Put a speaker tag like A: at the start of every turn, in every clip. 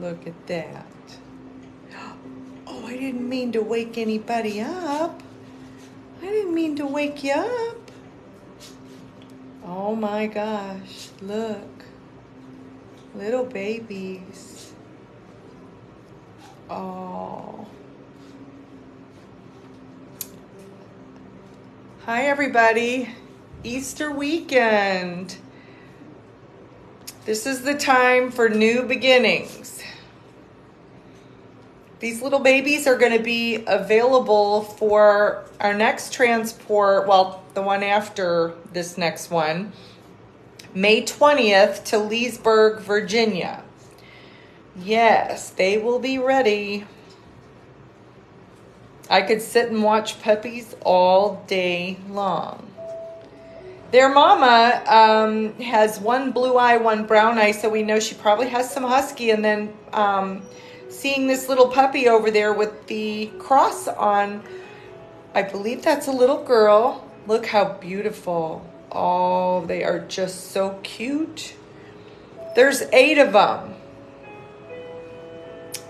A: Look at that. Oh, I didn't mean to wake anybody up. I didn't mean to wake you up. Oh my gosh, look. Little babies. Oh. Hi everybody. Easter weekend. This is the time for new beginnings. These little babies are going to be available for our next transport, well, the one after this next one, May 20th to Leesburg, Virginia. Yes, they will be ready. I could sit and watch puppies all day long. Their mama has one blue eye, one brown eye, so we know she probably has some husky. And then seeing this little puppy over there with the cross on, I believe that's a little girl. Look how beautiful. Oh, they are just so cute. There's 8 of them.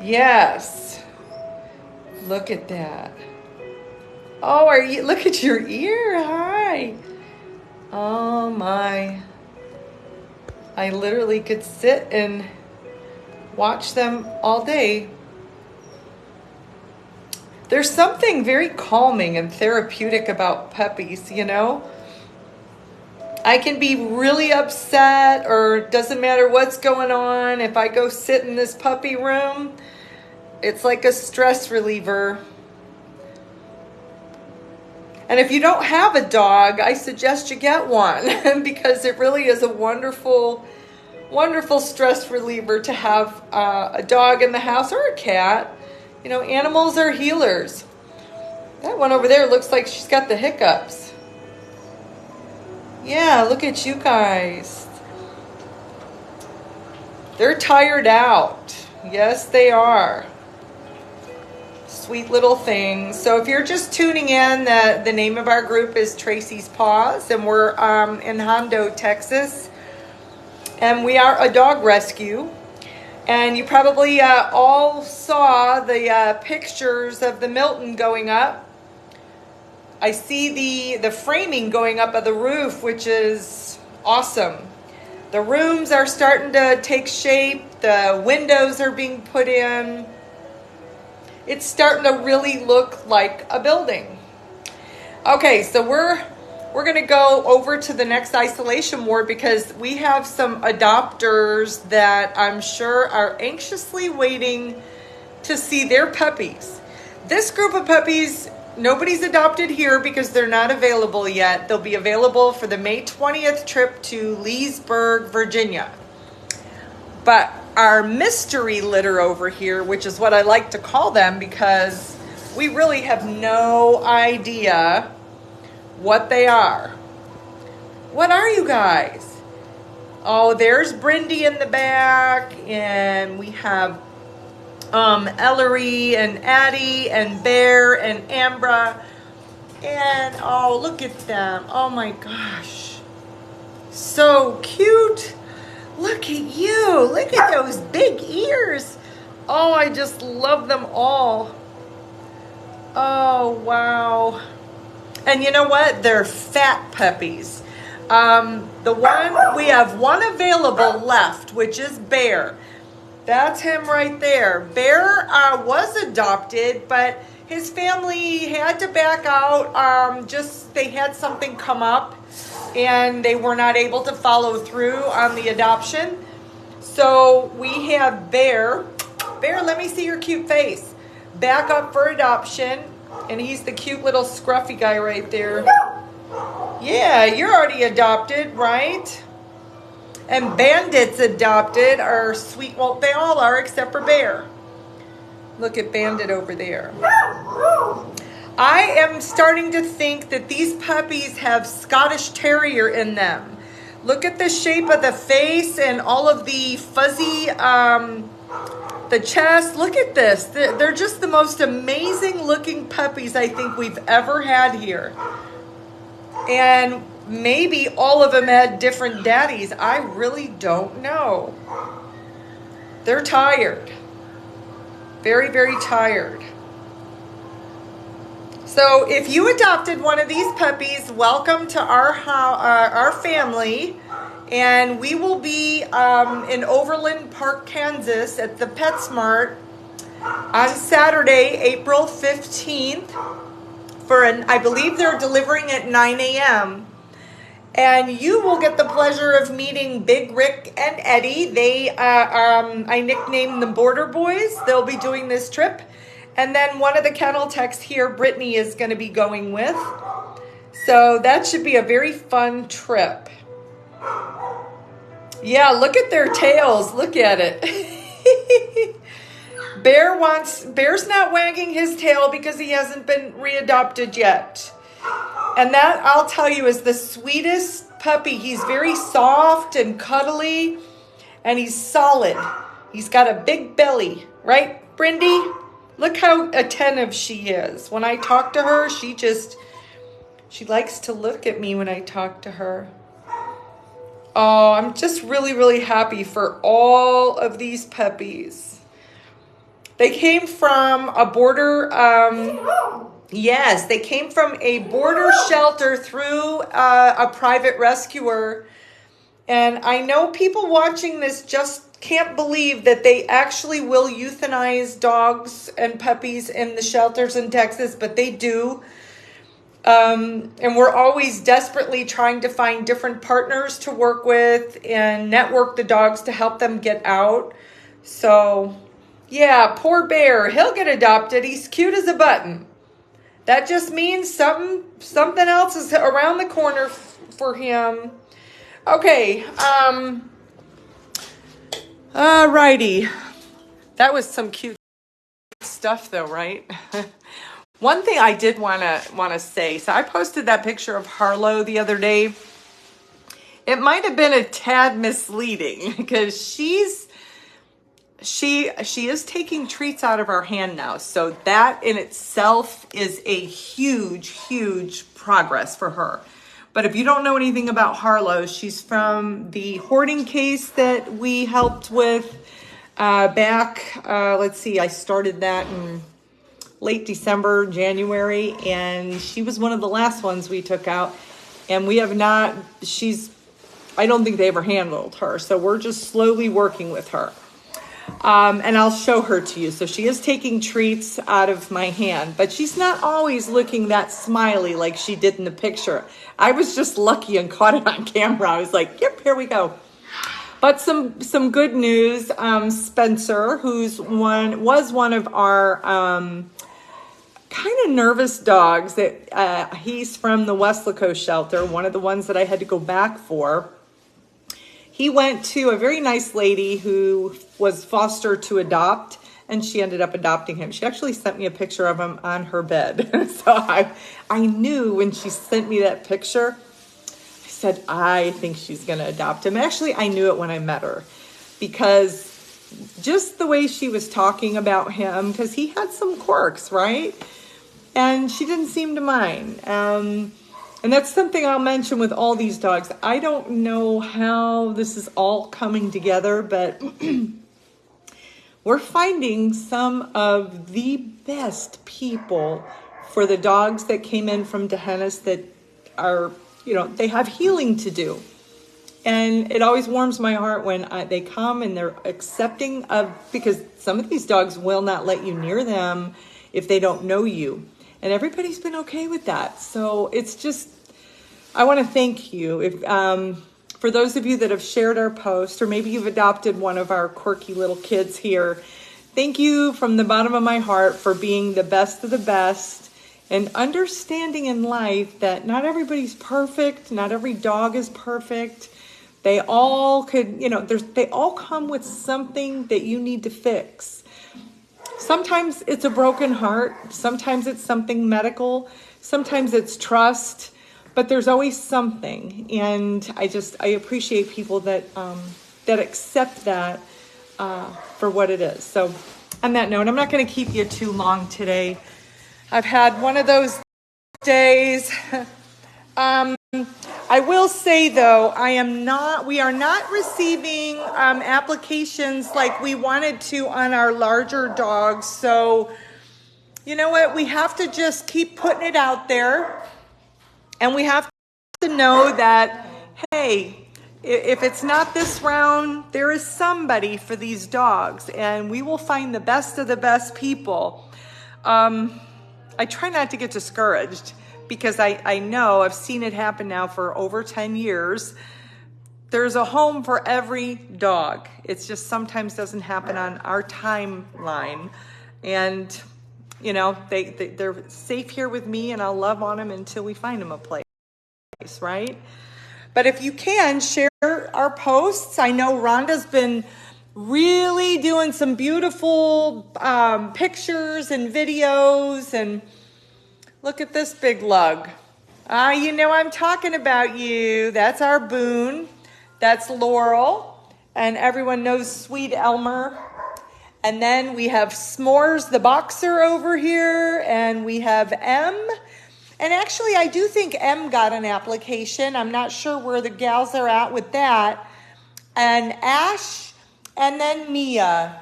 A: Yes. Look at that. Oh, look at your ear. Hi. Oh my. I literally could sit and watch them all day. There's something very calming and therapeutic about puppies, you know? I can be really upset, or it doesn't matter what's going on. If I go sit in this puppy room, it's like a stress reliever. And if you don't have a dog, I suggest you get one because it really is a wonderful, wonderful stress reliever to have a dog in the house or a cat. You know, animals are healers. That one over there looks like she's got the hiccups. Yeah, look at you guys. They're tired out. Yes, they are. Sweet little things. So if you're just tuning in, the name of our group is Tracys Paws, and we're in Hondo, Texas. And we are a dog rescue. And you probably all saw the pictures of the Milton going up. I see the framing going up of the roof, which is awesome. The rooms are starting to take shape. The windows are being put in. It's starting to really look like a building. Okay, so we're going to go over to the next isolation ward because we have some adopters that I'm sure are anxiously waiting to see their puppies. This group of puppies, nobody's adopted here because they're not available yet. They'll be available for the May 20th trip to Leesburg, Virginia. But our mystery litter over here, which is what I like to call them because we really have no idea what they are. What are you guys? Oh, there's Brindy in the back, and we have Ellery and Addie and Bear and Ambra. And oh, look at them. Oh my gosh. So cute. Look at you. Look at those big ears. Oh, I just love them all. Oh, wow. And you know what? They're fat puppies. We have one available left, which is Bear. That's him right there. Bear was adopted, but his family had to back out. They had something come up, and they were not able to follow through on the adoption. So we have Bear. Bear, let me see your cute face. Back up for adoption. And he's the cute little scruffy guy right there. Yeah, you're already adopted, right? And Bandit's adopted, or sweet, well, they all are except for Bear. Look at Bandit over there. I am starting to think that these puppies have Scottish Terrier in them. Look at the shape of the face and all of the fuzzy, the chest. Look at this. They're just the most amazing looking puppies I think we've ever had here. And maybe all of them had different daddies. I really don't know. They're tired. Very, very tired. So if you adopted one of these puppies, welcome to our family. And we will be in Overland Park, Kansas at the PetSmart on Saturday, April 15th I believe they're delivering at 9 a.m. And you will get the pleasure of meeting Big Rick and Eddie. I nicknamed them Border Boys. They'll be doing this trip. And then one of the kennel techs here, Brittany, is going to be going with. So that should be a very fun trip. Yeah, look at their tails. Look at it. Bear's not wagging his tail because he hasn't been readopted yet. And that, I'll tell you, is the sweetest puppy. He's very soft and cuddly, and he's solid. He's got a big belly, right, Brindy? Look how attentive she is. When I talk to her, she likes to look at me when I talk to her. Oh, I'm just really, really happy for all of these puppies. They came from a border, yes, they came from a border shelter through a private rescuer. And I know people watching this just can't believe that they actually will euthanize dogs and puppies in the shelters in Texas, but they do. And we're always desperately trying to find different partners to work with and network the dogs to help them get out. So, yeah, poor Bear. He'll get adopted. He's cute as a button. That just means something else is around the corner for him. Okay, alrighty. That was some cute stuff though, right? One thing I did want to say, so I posted that picture of Harlow the other day. It might have been a tad misleading because she is taking treats out of our hand now. So that in itself is a huge, huge progress for her. But if you don't know anything about Harlow, she's from the hoarding case that we helped with back, let's see, I started that in late December, January, and she was one of the last ones we took out. And we have not, I don't think they ever handled her. So we're just slowly working with her. And I'll show her to you. So she is taking treats out of my hand, but she's not always looking that smiley like she did in the picture. I was just lucky and caught it on camera. I was like, yep, here we go. But some good news. Spencer, was one of our kind of nervous dogs that he's from the Weslaco shelter, one of the ones that I had to go back for. He went to a very nice lady who was foster to adopt, and she ended up adopting him. She actually sent me a picture of him on her bed. So I knew when she sent me that picture, I said, I think she's going to adopt him. Actually, I knew it when I met her because just the way she was talking about him, because he had some quirks, right? And she didn't seem to mind. And that's something I'll mention with all these dogs. I don't know how this is all coming together, but we're finding some of the best people for the dogs that came in from Tejenas that are, they have healing to do. And it always warms my heart when they come and they're accepting of, because some of these dogs will not let you near them if they don't know you. And everybody's been okay with that. So it's just, I want to thank you. If for those of you that have shared our post, or maybe you've adopted one of our quirky little kids here, thank you from the bottom of my heart for being the best of the best and understanding in life that not everybody's perfect. Not every dog is perfect. They all they all come with something that you need to fix. Sometimes it's a broken heart. Sometimes it's something medical. Sometimes it's trust. But there's always something. And I appreciate people that accept that for what it is. So on that note, I'm not going to keep you too long today. I've had one of those days. I will say though, we are not receiving applications like we wanted to on our larger dogs. So, you know what? We have to just keep putting it out there. And we have to know that, hey, if it's not this round, there is somebody for these dogs. And we will find the best of the best people. I try not to get discouraged because I know I've seen it happen now for over 10 years. There's a home for every dog. It just sometimes doesn't happen on our timeline. And, you know, they're safe here with me, and I'll love on them until we find them a place, right? But if you can, share our posts. I know Rhonda's been really doing some beautiful pictures and videos. And look at this big lug. You know I'm talking about you. That's our Boone. That's Laurel. And everyone knows Sweet Elmer. And then we have S'mores the boxer over here. And we have M. And actually, I do think M got an application. I'm not sure where the gals are at with that. And Ash, and then Mia.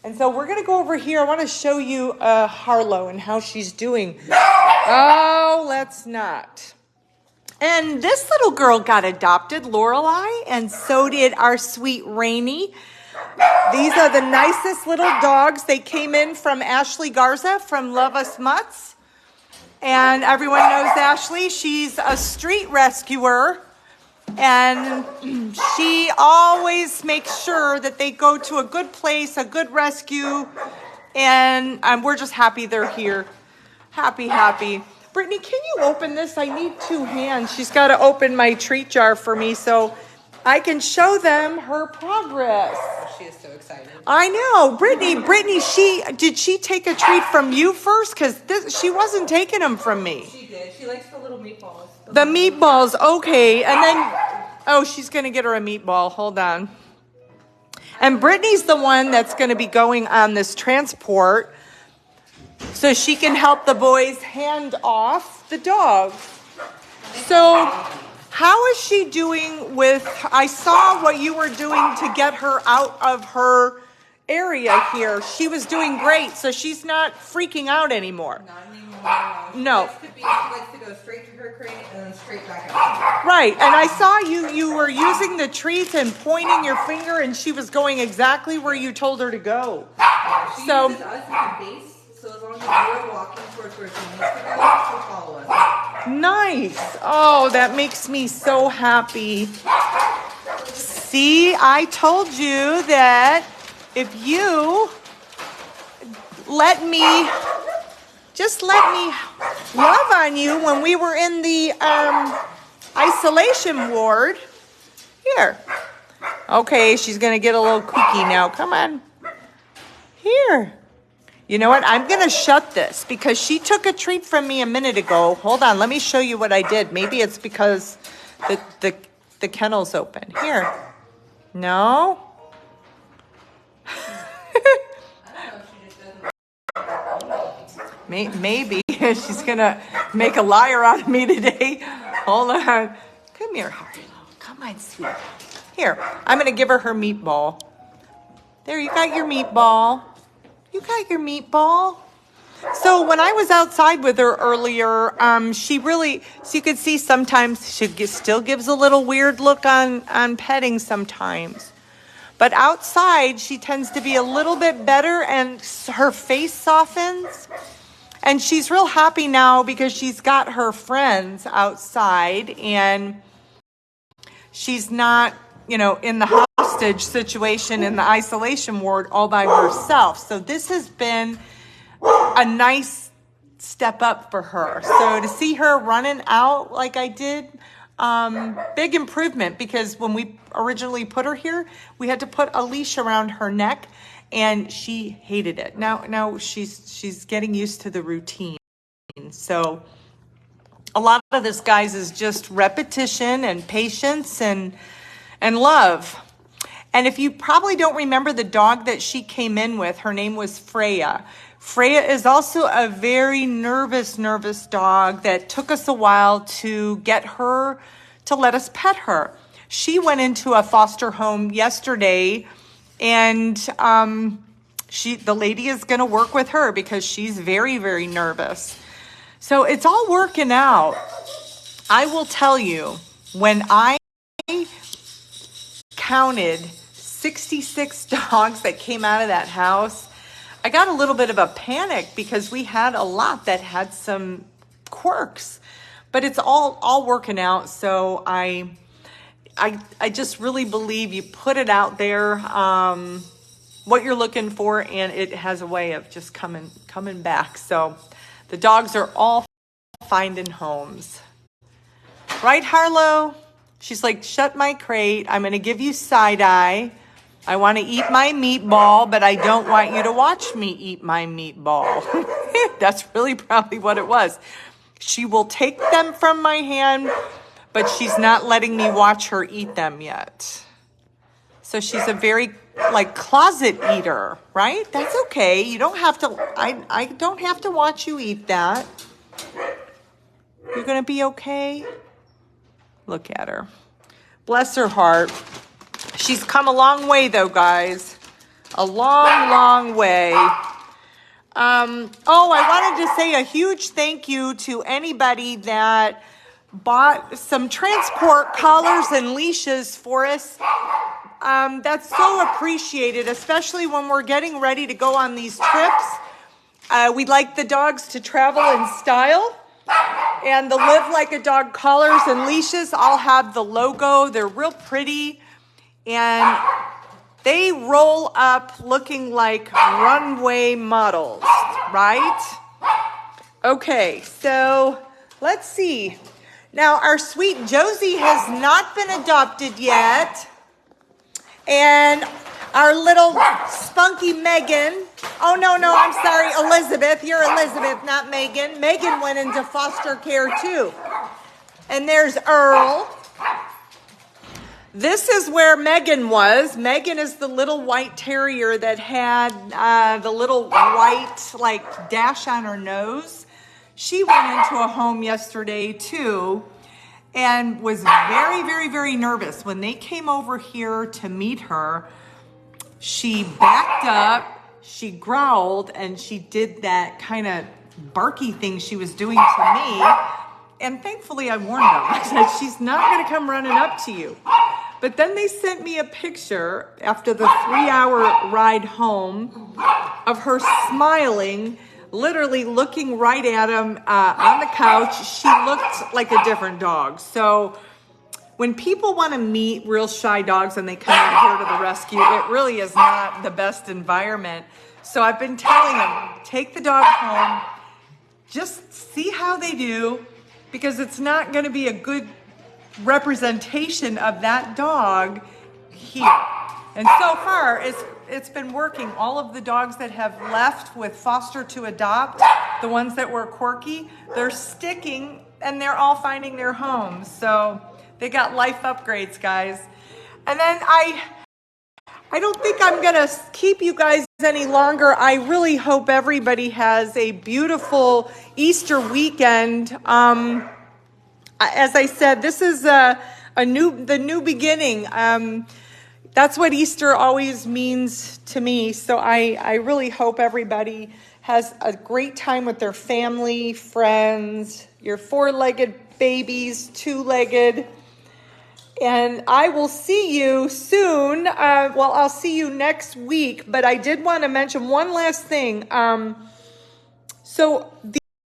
A: And so we're going to go over here. I want to show you Harlow and how she's doing. Oh, let's not. And this little girl got adopted, Lorelei, and so did our sweet Rainy. These are the nicest little dogs. They came in from Ashley Garza from Love Us Mutts. And everyone knows Ashley. She's a street rescuer. And she always makes sure that they go to a good place, a good rescue. And we're just happy they're here. Happy, happy. Brittany, can you open this? I need 2 hands. She's got to open my treat jar for me so I can show them her progress.
B: She is so excited.
A: I know. Brittany, did she take a treat from you first? Because she wasn't taking them from me.
B: She did. She likes the little meatballs.
A: The meatballs, okay. And then, oh, she's going to get her a meatball. Hold on. And Brittany's the one that's going to be going on this transport so she can help the boys hand off the dogs. So how is she doing with, I saw what you were doing to get her out of her area here. She was doing great, so she's not freaking out anymore.
B: Not anymore.
A: No.
B: She likes to go straight to her crate and then straight back out.
A: Right, and I saw you were using the treats and pointing your finger, and she was going exactly where you told her to go.
B: Yeah, she uses us as a base, so as long as we're walking towards where she needs to go, she'll follow us.
A: Nice. Oh, that makes me so happy. See, I told you that if you just let me love on you when we were in the isolation ward. Here. Okay, she's going to get a little kooky now. Come on. Here. You know what? I'm going to shut this because she took a treat from me a minute ago. Hold on. Let me show you what I did. Maybe it's because the kennel's open. Here. No? Maybe she's going to make a liar out of me today. Hold on. Come here, Harlow. Come on, sweet. Here, I'm going to give her meatball. There, you got your meatball. You got your meatball. So when I was outside with her earlier, she really, so you could see sometimes she still gives a little weird look on petting sometimes. But outside, she tends to be a little bit better and her face softens. And she's real happy now because she's got her friends outside and she's not, in the hostage situation in the isolation ward all by herself. So this has been a nice step up for her. So to see her running out like I did, big improvement because when we originally put her here, we had to put a leash around her neck and she hated it. Now she's getting used to the routine. So a lot of this, guys, is just repetition and patience and love. And if you probably don't remember the dog that she came in with, her name was Freya. Freya is also a very nervous dog that took us a while to get her to let us pet her. She went into a foster home yesterday, and the lady is going to work with her because she's very nervous. So it's all working out. I will tell you, when I counted 66 dogs that came out of that house, I got a little bit of a panic because we had a lot that had some quirks, but it's all working out. So I just really believe you put it out there, what you're looking for, and it has a way of just coming back. So the dogs are all finding homes. Right, Harlow? She's like, shut my crate. I'm going to give you side eye. I want to eat my meatball, but I don't want you to watch me eat my meatball. That's really probably what it was. She will take them from my hand, but she's not letting me watch her eat them yet. So she's a very closet eater, right? That's okay. You don't have to, I don't have to watch you eat that. You're going to be okay? Look at her. Bless her heart. She's come a long way, though, guys. A long way. I wanted to say a huge thank you to anybody that bought some transport collars and leashes for us. That's so appreciated, especially when we're getting ready to go on these trips. We'd like the dogs to travel in style. And the Live Like a Dog collars and leashes all have the logo. They're real pretty. And they roll up looking like runway models, right? Okay, so let's see. Now, our sweet Josie has not been adopted yet. And our little spunky Megan. Oh, no, I'm sorry, Elizabeth. You're Elizabeth, not Megan. Megan went into foster care, too. And there's Earl. This is where Megan was. Megan is the little white terrier that had the little white, dash on her nose. She went into a home yesterday, too, and was very nervous. When they came over here to meet her, she backed up, she growled, and she did that kind of barky thing she was doing to me. And thankfully, I warned them. I said, she's not going to come running up to you. But then they sent me a picture after the 3-hour ride home of her smiling, literally looking right at him on the couch. She looked like a different dog. So when people want to meet real shy dogs and they come out here to the rescue, it really is not the best environment. So I've been telling them, take the dog home, just see how they do, because it's not going to be a good representation of that dog here. And so far, it's been working. All of the dogs that have left with foster to adopt, the ones that were quirky, they're sticking and they're all finding their homes. So they got life upgrades, guys. And then I don't think I'm gonna keep you guys any longer. I really hope everybody has a beautiful Easter weekend. As I said, this is the new beginning. That's what Easter always means to me. So I really hope everybody has a great time with their family, friends, your 4-legged babies, 2-legged. And I will see you soon. I'll see you next week. But I did want to mention one last thing. So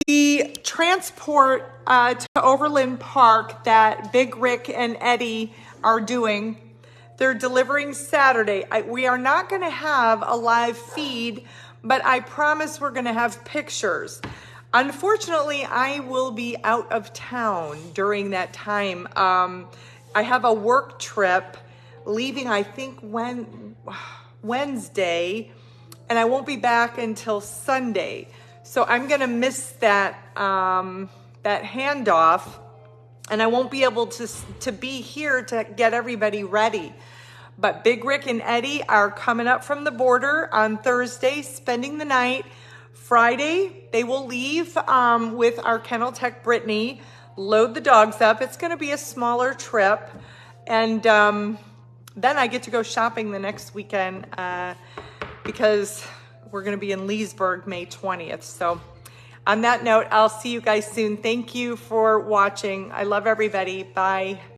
A: the transport to Overland Park that Big Rick and Eddie are doing, they're delivering Saturday. We are not going to have a live feed, but I promise we're going to have pictures. Unfortunately, I will be out of town during that time. I have a work trip leaving, I think, Wednesday, and I won't be back until Sunday. So I'm going to miss that handoff, and I won't be able to be here to get everybody ready. But Big Rick and Eddie are coming up from the border on Thursday, spending the night. Friday, they will leave with our kennel tech, Brittany, load the dogs up. It's gonna be a smaller trip. And then I get to go shopping the next weekend because we're gonna be in Leesburg May 20th. So on that note, I'll see you guys soon. Thank you for watching. I love everybody. Bye.